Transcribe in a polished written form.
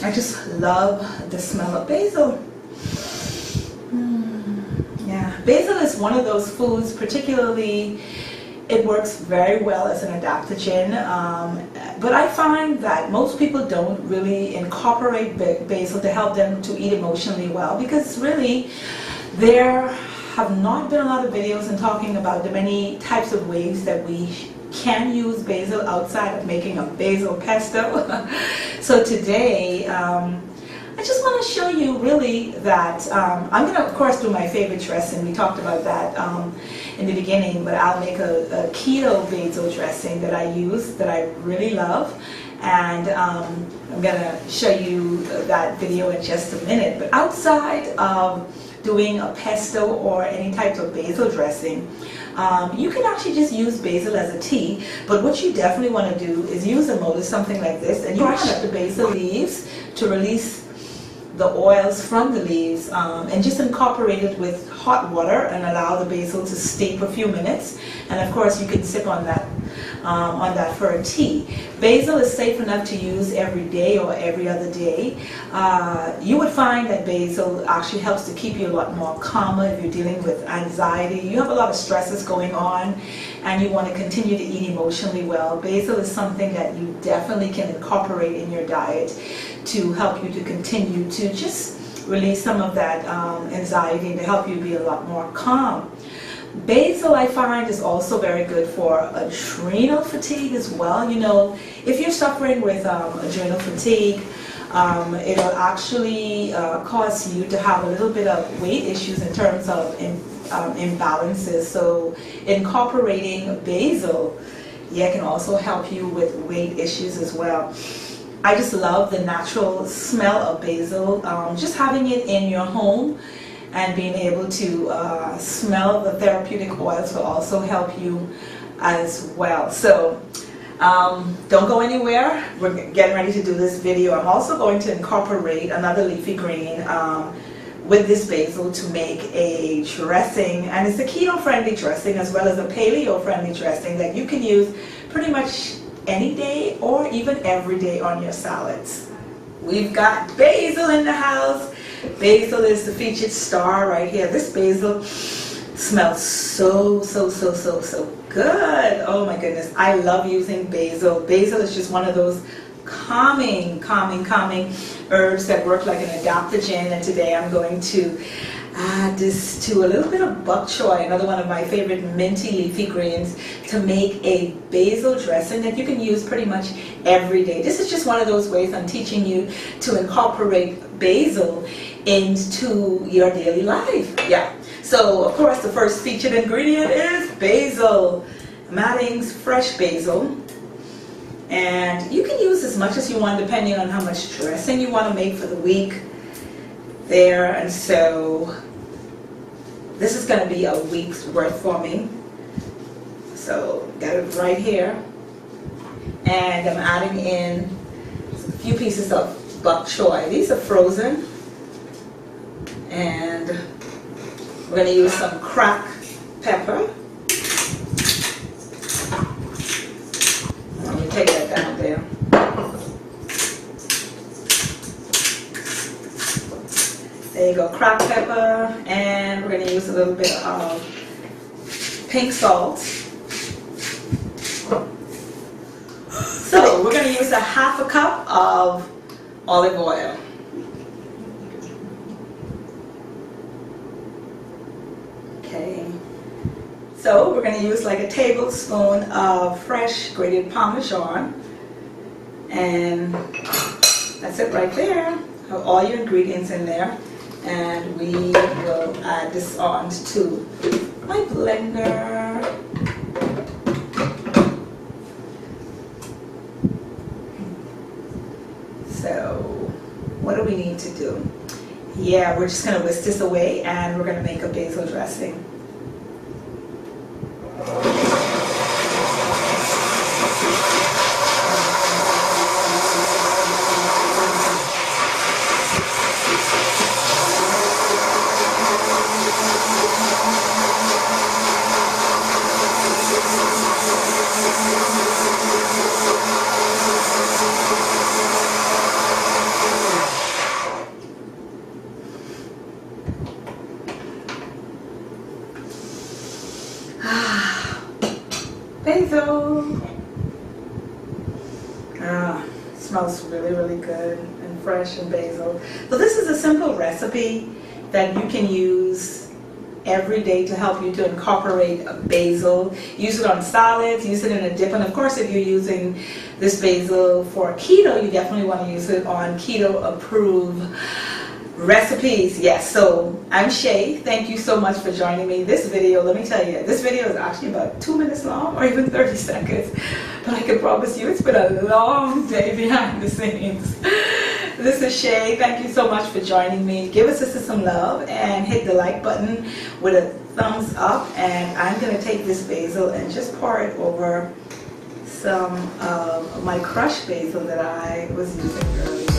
I just love the smell of basil. Yeah, basil is one of those foods, particularly it works very well as an adaptogen, but I find that most people don't really incorporate basil to help them to eat emotionally well, because really there have not been a lot of videos in talking about the many types of ways that we can use basil outside of making a basil pesto. So today I just want to show you really that I'm going to of course do my favorite dressing. We talked about that in the beginning, but I'll make a keto basil dressing that I use that I really love, and I'm going to show you that video in just a minute. But outside of doing a pesto or any type of basil dressing, you can actually just use basil as a tea, but what you definitely want to do is use a mold, something like this, and you crush up the basil leaves to release the oils from the leaves, and just incorporate it with hot water and allow the basil to steep a few minutes, and of course you can sip on that for a tea. Basil is safe enough to use every day or every other day. You would find that basil actually helps to keep you a lot more calmer if you're dealing with anxiety. You have a lot of stresses going on and you want to continue to eat emotionally well. Basil is something that you definitely can incorporate in your diet to help you to continue to just release some of that anxiety and to help you be a lot more calm. Basil, I find, is also very good for adrenal fatigue as well. You know, if you're suffering with adrenal fatigue, it'll actually cause you to have a little bit of weight issues in terms of imbalances. So incorporating basil, yeah, can also help you with weight issues as well. I just love the natural smell of basil. Just having it in your home and being able to smell the therapeutic oils will also help you as well. So don't go anywhere. We're getting ready to do this video. I'm also going to incorporate another leafy green with this basil to make a dressing, and it's a keto-friendly dressing as well as a paleo-friendly dressing that you can use pretty much any day or even every day on your salads. We've got basil in the house. Basil is the featured star right here. This basil smells so good. Oh my goodness, I love using basil. Basil is just one of those calming herbs that work like an adaptogen, and today I'm going to add this to a little bit of bok choy, another one of my favorite minty leafy greens, to make a basil dressing that you can use pretty much every day. This is just one of those ways I'm teaching you to incorporate basil into your daily life. Yeah. So of course the first featured ingredient is basil. I'm adding fresh basil, and you can use as much as you want depending on how much dressing you want to make for the week there. And so this is going to be a week's worth for me. So got it right here, and I'm adding in a few pieces of bok choy. These are frozen, and we're going to use some cracked pepper. Let me take that down there. There you go, cracked pepper, and we're going to use a little bit of pink salt. So we're going to use a ½ cup of olive oil. Okay. So we're going to use like a tablespoon of fresh grated Parmesan, and that's it right there. Have all your ingredients in there. And we will add this on to my blender. So what do we need to do? Yeah, we're just going to whisk this away and we're going to make a basil dressing. smells really, really good and fresh and basil. So this is a simple recipe that you can use every day to help you to incorporate basil. Use it on salads, use it in a dip, and of course if you're using this basil for keto, you definitely want to use it on keto approved recipes. Yes, so I'm Shay. Thank you so much for joining me. This video, let me tell you, this video is actually about 2 minutes long or even 30 seconds, but I can promise you it's been a long day behind the scenes. This is Shay. Thank you so much for joining me. Give us some love and hit the like button with a thumbs up, and I'm going to take this basil and just pour it over some of my crushed basil that I was using earlier.